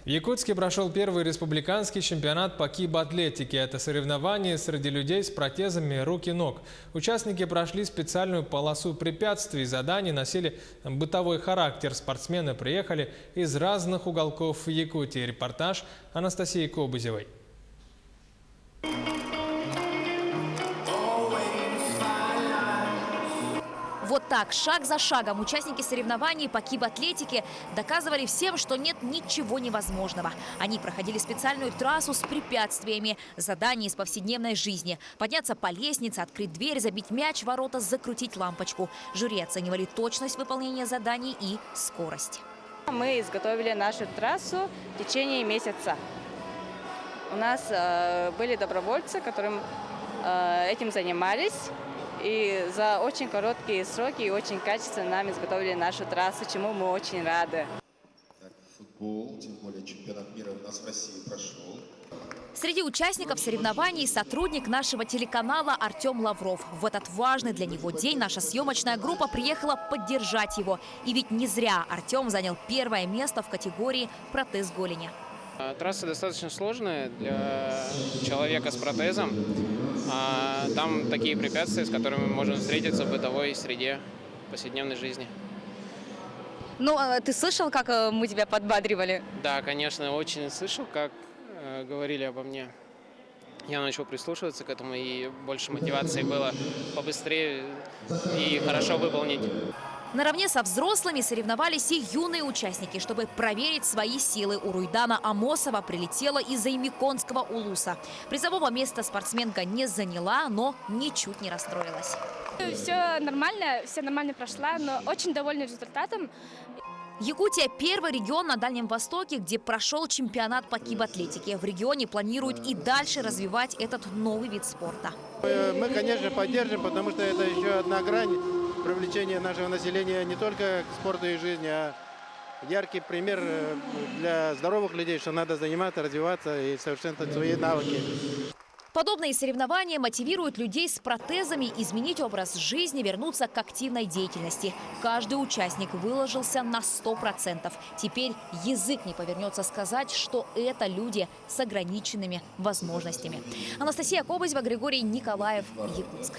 В Якутске прошел первый республиканский чемпионат по кибатлетике. Это соревнование среди людей с протезами рук и ног. Участники прошли специальную полосу препятствий, заданий носили бытовой характер. Спортсмены приехали из разных уголков Якутии. Репортаж Анастасии Кобызевой. Вот так, шаг за шагом, участники соревнований по кибатлетике доказывали всем, что нет ничего невозможного. Они проходили специальную трассу с препятствиями, задания из повседневной жизни. Подняться по лестнице, открыть дверь, забить мяч в ворота, закрутить лампочку. Жюри оценивали точность выполнения заданий и скорость. Мы изготовили нашу трассу в течение месяца. У нас были добровольцы, которые этим занимались. И за очень короткие сроки и очень качественно нам изготовили нашу трассу, чему мы очень рады. Футбол, тем более чемпионат мира у нас в России прошел. Среди участников соревнований сотрудник нашего телеканала Артем Лавров. В этот важный для него день наша съемочная группа приехала поддержать его. И ведь не зря Артем занял первое место в категории «Протез голени». Трасса достаточно сложная для человека с протезом. Там такие препятствия, с которыми мы можем встретиться в бытовой среде повседневной жизни. Ну, ты слышал, как мы тебя подбадривали? Да, конечно, очень слышал, как говорили обо мне. Я начал прислушиваться к этому, и больше мотивации было побыстрее и хорошо выполнить. Наравне со взрослыми соревновались и юные участники. Чтобы проверить свои силы, у Руйдана Амосова прилетела из-за Имиконского улуса. Призового места спортсменка не заняла, но ничуть не расстроилась. Все нормально прошла, но очень довольна результатом. Якутия – первый регион на Дальнем Востоке, где прошел чемпионат по кибатлетике. В регионе планируют и дальше развивать этот новый вид спорта. Мы, конечно, поддержим, потому что это еще одна грань привлечения нашего населения не только к спорту и жизни, а яркий пример для здоровых людей, что надо заниматься, развиваться и совершенствовать свои навыки. Подобные соревнования мотивируют людей с протезами изменить образ жизни, вернуться к активной деятельности. Каждый участник выложился на 100%. Теперь язык не повернется сказать, что это люди с ограниченными возможностями. Анастасия Кобызева, Григорий Николаев, Якутск.